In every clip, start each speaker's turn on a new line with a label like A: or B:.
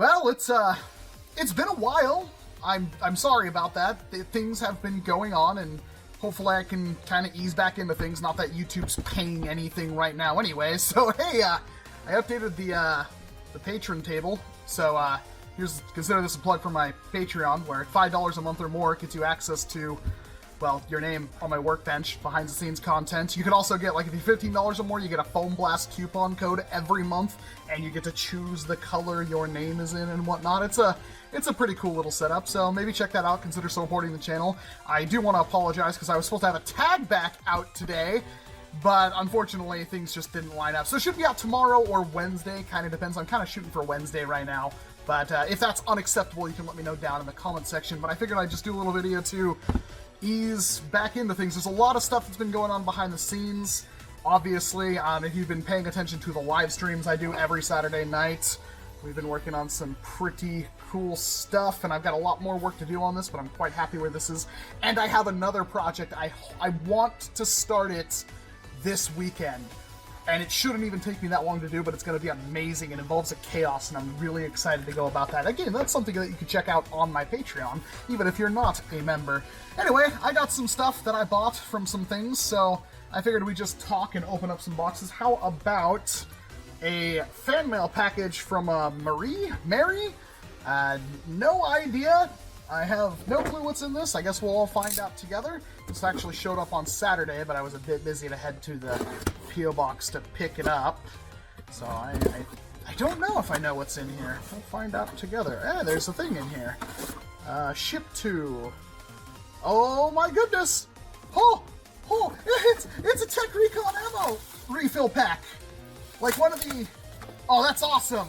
A: Well, it's been a while. I'm sorry about that. Things have been going on, and hopefully I can kind of ease back into things. Not that YouTube's paying anything right now anyway. So hey, I updated the patron table. So consider this a plug for my Patreon, where $5 a month or more gets you access to, well, your name on my workbench, behind the scenes content. You can also get, like, if you're $15 or more, you get a Foam Blast coupon code every month, and you get to choose the color your name is in and whatnot. It's a pretty cool little setup, so maybe check that out. Consider supporting the channel. I do want to apologize because I was supposed to have a tag back out today, but unfortunately things just didn't line up. So it should be out tomorrow or Wednesday, kind of depends. I'm kind of shooting for Wednesday right now, but if that's unacceptable, you can let me know down in the comment section. But I figured I'd just do a little video to ease back into things. There's a lot of stuff that's been going on behind the scenes. Obviously, if you've been paying attention to the live streams I do every Saturday night, we've been working on some pretty cool stuff, and I've got a lot more work to do on this, but I'm quite happy where this is. And I have another project. I want to start it this weekend, and it shouldn't even take me that long to do, but it's going to be amazing. It involves a chaos, and I'm really excited to go about that. Again, that's something that you can check out on my Patreon, even if you're not a member. Anyway, I got some stuff that I bought from some things, so I figured we'd just talk and open up some boxes. How about a fan mail package from Mary? No idea. I have no clue what's in this. I guess we'll all find out together. This actually showed up on Saturday, but I was a bit busy to head to the P.O. box to pick it up. So I don't know if I know what's in here. We'll find out together. There's a thing in here. Ship to... Oh my goodness! Oh, it's a Tech Recon ammo refill pack. Like one of the... Oh, that's awesome.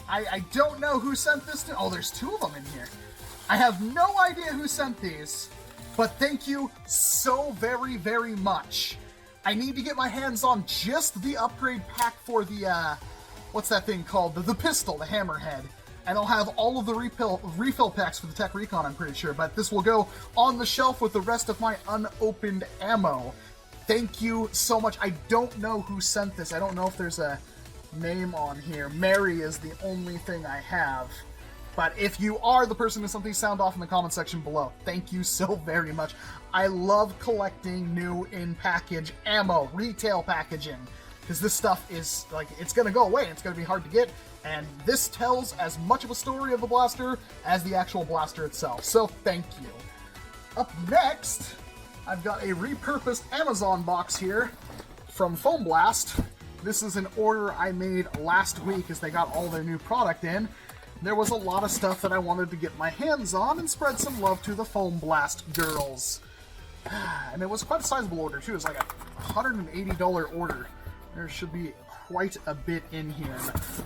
A: I don't know who sent this to... Oh, there's two of them in here. I have no idea who sent these, but thank you so very, very much. I need to get my hands on just the upgrade pack for the, what's that thing called? The pistol, the Hammerhead. And I'll have all of the refill packs for the Tech Recon, I'm pretty sure, but this will go on the shelf with the rest of my unopened ammo. Thank you so much. I don't know who sent this. I don't know if there's a name on here. Mary is the only thing I have. But if you are the person who sent these, sound off in the comment section below. Thank you so very much. I love collecting new in-package ammo, retail packaging, because this stuff is, like, it's going to go away. It's going to be hard to get, and this tells as much of a story of the blaster as the actual blaster itself. So thank you. Up next, I've got a repurposed Amazon box here from Foam Blast. This is an order I made last week as they got all their new product in. There was a lot of stuff that I wanted to get my hands on and spread some love to the Foam Blast girls. And it was quite a sizable order too. It was like a $180 order. There should be quite a bit in here.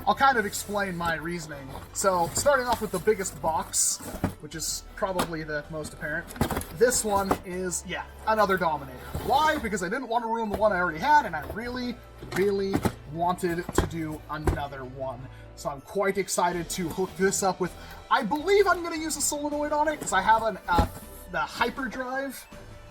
A: I'll kind of explain my reasoning. So, starting off with the biggest box, which is probably the most apparent, this one is, yeah, another Dominator. Why? Because I didn't want to ruin the one I already had, and I really, really wanted to do another one. So I'm quite excited to hook this up with, I believe I'm going to use a solenoid on it, because I have the hyperdrive.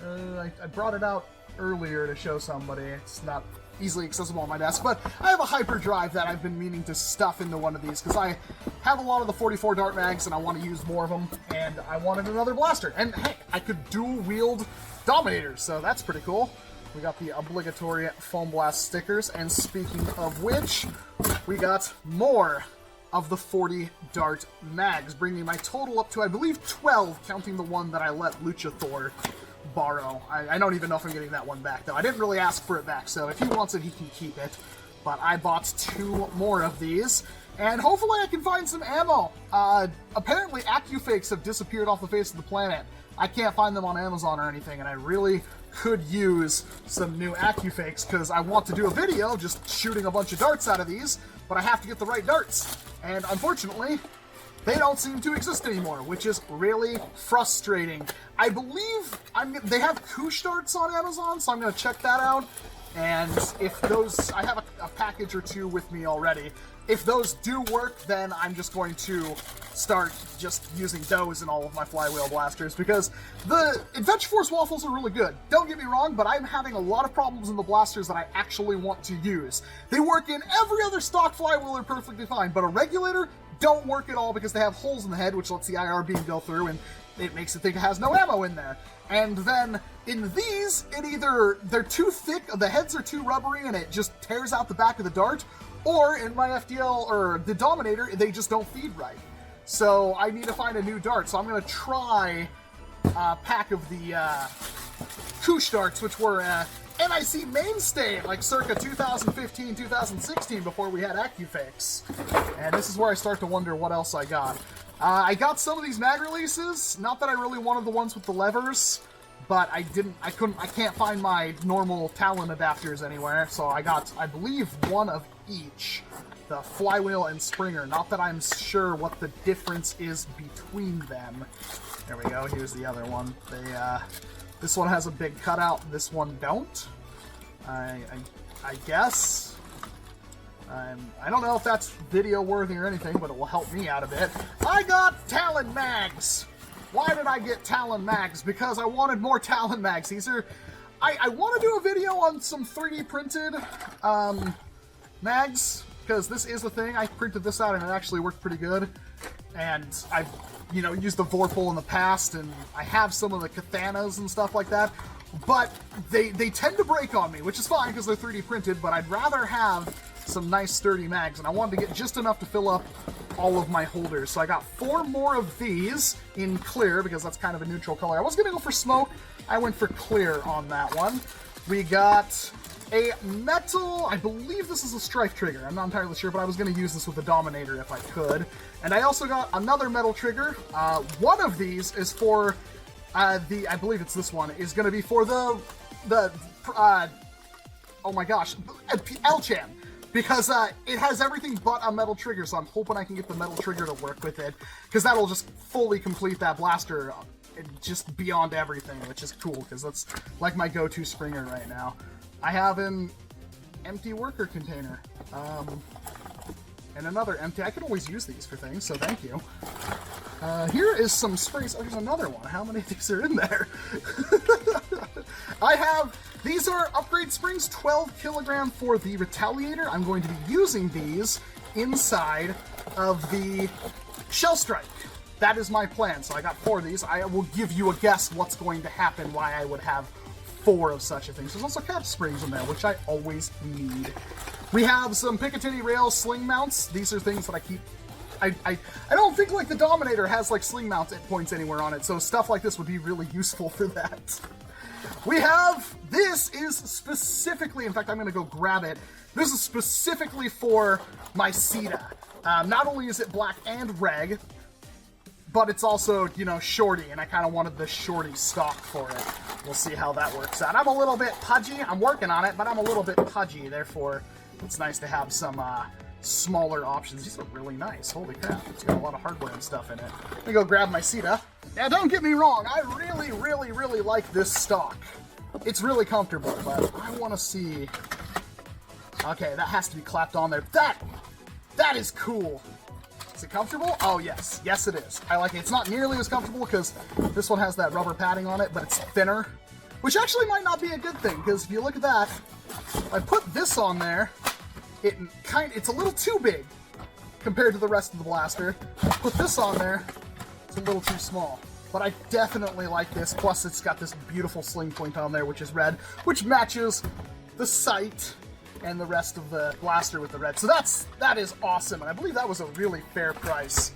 A: I brought it out earlier to show somebody. It's not easily accessible on my desk, but I have a hyperdrive that I've been meaning to stuff into one of these, because I have a lot of the 44 dart mags, and I want to use more of them, and I wanted another blaster. And hey, I could dual-wield Dominators, so that's pretty cool. We got the obligatory Foam Blast stickers, and speaking of which, we got more of the 40 dart mags, bringing my total up to, I believe, 12, counting the one that I let Luchathor borrow. I don't even know if I'm getting that one back, though. I didn't really ask for it back, so if he wants it, he can keep it. But I bought 2 more of these, and hopefully I can find some ammo. Apparently, AccuFakes have disappeared off the face of the planet. I can't find them on Amazon or anything, and I really could use some new AccuFakes, because I want to do a video just shooting a bunch of darts out of these, but I have to get the right darts. And unfortunately, they don't seem to exist anymore, which is really frustrating. I believe they have Koosh darts on Amazon, so I'm going to check that out. And if those, I have a package or 2 with me already. If those do work, then I'm just going to start just using those in all of my flywheel blasters, because the Adventure Force waffles are really good. Don't get me wrong, but I'm having a lot of problems in the blasters that I actually want to use. They work in every other stock flywheeler perfectly fine, but a regulator don't work at all because they have holes in the head, which lets the IR beam go through, and it makes it think it has no ammo in there. And then in these, they're too thick, the heads are too rubbery, and it just tears out the back of the dart, or in my FDL, or the Dominator, they just don't feed right. So I need to find a new dart, so I'm going to try a pack of the Koosh darts, which were NIC mainstay, like circa 2015, 2016, before we had AccuFix. And this is where I start to wonder what else I got. I got some of these mag releases, not that I really wanted the ones with the levers, but I can't find my normal Talon adapters anywhere, so I got, I believe, one of each. The flywheel and Springer, not that I'm sure what the difference is between them. There we go, here's the other one. This one has a big cutout, this one don't. I guess. I don't know if that's video worthy or anything, but it will help me out a bit. I got Talon mags! Why did I get Talon mags? Because I wanted more Talon mags. These are... I want to do a video on some 3D printed mags, because this is a thing. I printed this out and it actually worked pretty good. And I've, used the Vorpal in the past, and I have some of the Kathanas and stuff like that. But they tend to break on me, which is fine because they're 3D printed, but I'd rather have some nice sturdy mags, and I wanted to get just enough to fill up all of my holders. So I got 4 more of these in clear, because that's kind of a neutral color. I was going to go for smoke, I went for clear on that one. We got a metal, I believe this is a strike trigger, I'm not entirely sure, but I was going to use this with the Dominator if I could. And I also got another metal trigger. One of these is for I believe it's this one, is going to be for the oh my gosh, L-Chan. Because it has everything but a metal trigger, so I'm hoping I can get the metal trigger to work with it. Because that'll just fully complete that blaster just beyond everything, which is cool, because that's like my go-to Springer right now. I have an empty worker container. And another empty. I could always use these for things, so thank you. Here is some springs. Oh, there's another one. How many of these are in there? I have... These are upgrade springs, 12 kilogram for the Retaliator. I'm going to be using these inside of the Shell Strike. That is my plan. So I got 4 of these. I will give you a guess what's going to happen, why I would have 4 of such a thing. There's also catch springs in there, which I always need. We have some Picatinny rail sling mounts. These are things that I keep... I don't think like the Dominator has like sling mount points anywhere on it, so stuff like this would be really useful for that. We have, this is specifically, in fact I'm going to go grab it, this is specifically for my Sita. Not only is it black and reg, but it's also, shorty, and I kind of wanted the shorty stock for it. We'll see how that works out. I'm a little bit pudgy, I'm working on it, but I'm a little bit pudgy, therefore it's nice to have some smaller options. These are really nice, holy crap, it's got a lot of hardware and stuff in it. Let me go grab my Sita. Now don't get me wrong, I really like this stock. It's really comfortable, but I want to see... Okay, that has to be clapped on there. That is cool. Is it comfortable? Oh yes, yes it is. I like it. It's not nearly as comfortable because this one has that rubber padding on it, but it's thinner, which actually might not be a good thing, because if you look at that, I put this on there, it's a little too big compared to the rest of the blaster. Put this on there, it's a little too small. But I definitely like this, plus it's got this beautiful sling point on there, which is red, which matches the sight and the rest of the blaster with the red. So that is awesome, and I believe that was a really fair price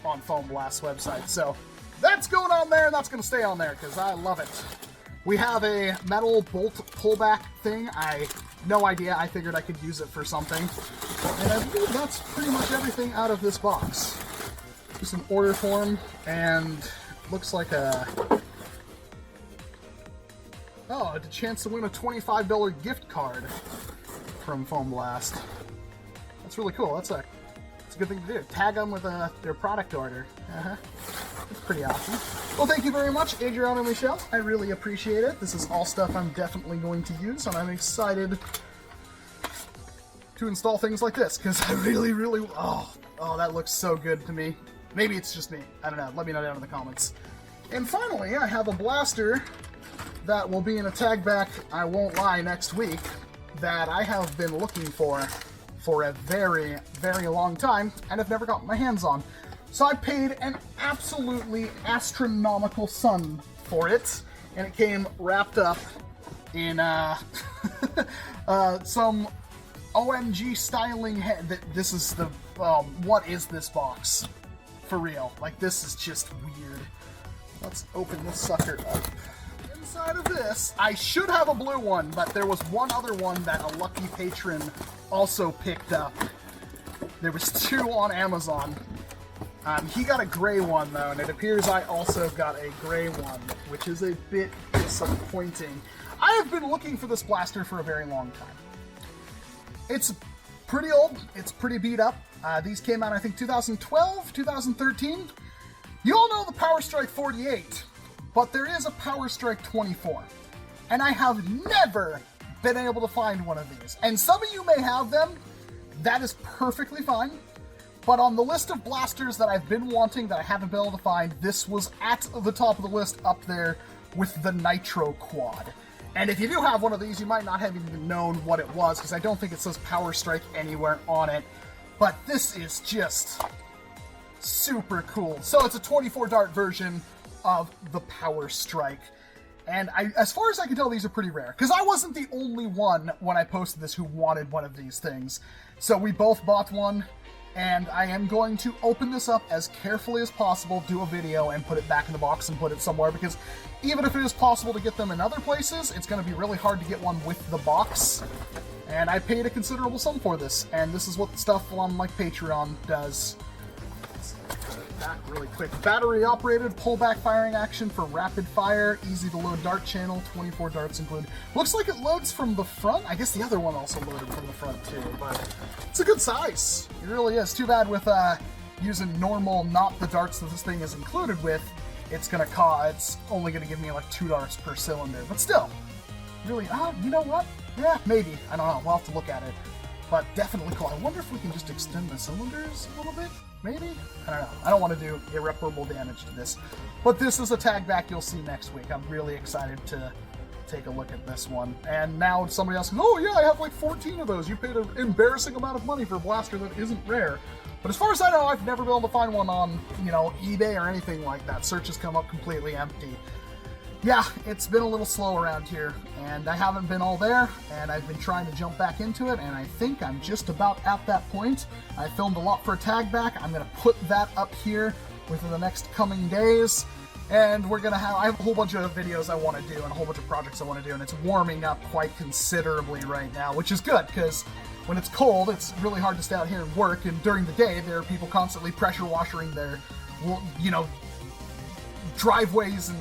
A: on Foam Blast's website. So that's going on there, and that's going to stay on there, because I love it. We have a metal bolt pullback thing. No idea, I figured I could use it for something. And I believe that's pretty much everything out of this box. Just an order form, and looks like a chance to win a $25 gift card from Foam Blast. That's really cool. That's a good thing to do. Tag them with their product order. That's pretty awesome. Well, thank you very much, Adrian and Michelle. I really appreciate it. This is all stuff I'm definitely going to use, and I'm excited to install things like this, because I really, oh, that looks so good to me. Maybe it's just me. I don't know. Let me know down in the comments. And finally, I have a blaster that will be in a tag back, I won't lie, next week, that I have been looking for for a very, very long time, and I've never gotten my hands on. So I paid an absolutely astronomical sum for it, and it came wrapped up in some OMG styling head. This is the what is this box? For real. Like, this is just weird. Let's open this sucker up. Inside of this, I should have a blue one, but there was one other one that a lucky patron also picked up. There was two on Amazon. He got a gray one, though, and it appears I also got a gray one, which is a bit disappointing. I have been looking for this blaster for a very long time. It's pretty old. It's pretty beat up. These came out, I think, 2012, 2013. You all know the Power Strike 48, but there is a Power Strike 24. And I have never been able to find one of these. And some of you may have them. That is perfectly fine. But on the list of blasters that I've been wanting that I haven't been able to find, this was at the top of the list up there with the Nitro Quad. And if you do have one of these, you might not have even known what it was, because I don't think it says Power Strike anywhere on it. But this is just super cool. So it's a 24-dart version of the Power Strike. And as far as I can tell, these are pretty rare. Because I wasn't the only one when I posted this who wanted one of these things. So we both bought one. And I am going to open this up as carefully as possible, do a video, and put it back in the box and put it somewhere. Because even if it is possible to get them in other places, it's going to be really hard to get one with the box. And I paid a considerable sum for this. And this is what stuff on like Patreon does. Back really quick. Battery operated pullback firing action for rapid fire, easy to load dart channel, 24 darts included. Looks like it loads from the front. I guess the other one also loaded from the front too, but it's a good size. It really is. Too bad with using normal, not the darts that this thing is included with, it's only gonna give me like 2 darts per cylinder. But still, really, you know what? Yeah, maybe. I don't know. We'll have to look at it. But definitely cool. I wonder if we can just extend the cylinders a little bit? Maybe? I don't know. I don't want to do irreparable damage to this. But this is a tag back you'll see next week. I'm really excited to take a look at this one. And now somebody else goes, oh yeah, I have like 14 of those. You paid an embarrassing amount of money for a blaster that isn't rare. But as far as I know, I've never been able to find one on, eBay or anything like that. Searches come up completely empty. Yeah, it's been a little slow around here, and I haven't been all there, and I've been trying to jump back into it, and I think I'm just about at that point. I filmed a lot for a tag back. I'm going to put that up here within the next coming days, and I have a whole bunch of videos I want to do and a whole bunch of projects I want to do, and it's warming up quite considerably right now, which is good, because when it's cold, it's really hard to stay out here and work, and during the day, there are people constantly pressure washing their, driveways and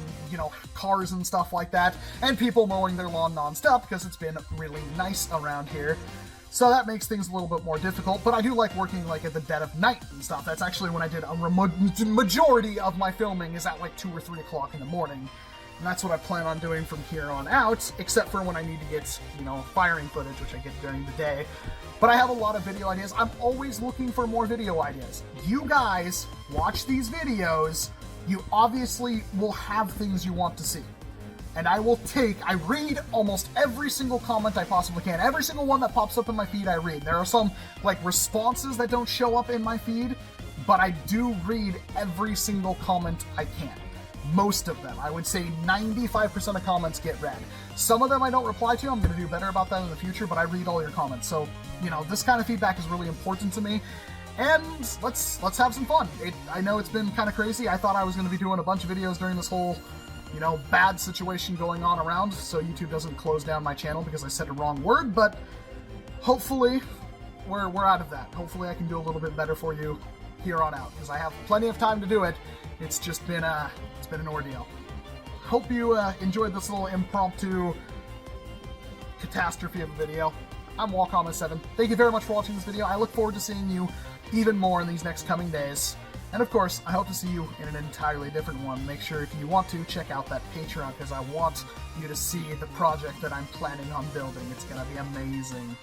A: cars and stuff like that, and people mowing their lawn non-stop because it's been really nice around here. So that makes things a little bit more difficult, but I do like working like at the dead of night and stuff. That's actually when I did a majority of my filming is at like 2 or 3 o'clock in the morning. And that's what I plan on doing from here on out, except for when I need to get, firing footage, which I get during the day. But I have a lot of video ideas. I'm always looking for more video ideas. You guys watch these videos, you obviously will have things you want to see. And I read almost every single comment I possibly can. Every single one that pops up in my feed, I read. There are some, responses that don't show up in my feed, but I do read every single comment I can. Most of them. I would say 95% of comments get read. Some of them I don't reply to. I'm going to do better about that in the future, but I read all your comments. So, this kind of feedback is really important to me. And let's have some fun. I know it's been kind of crazy. I thought I was going to be doing a bunch of videos during this whole, bad situation going on around, so YouTube doesn't close down my channel because I said a wrong word, but hopefully we're out of that. Hopefully I can do a little bit better for you here on out, because I have plenty of time to do it. It's just been an ordeal. Hope you enjoyed this little impromptu catastrophe of a video. I'm Walcom S7. Thank you very much for watching this video. I look forward to seeing you even more in these next coming days. And of course, I hope to see you in an entirely different one. Make sure if you want to, check out that Patreon, because I want you to see the project that I'm planning on building. It's going to be amazing.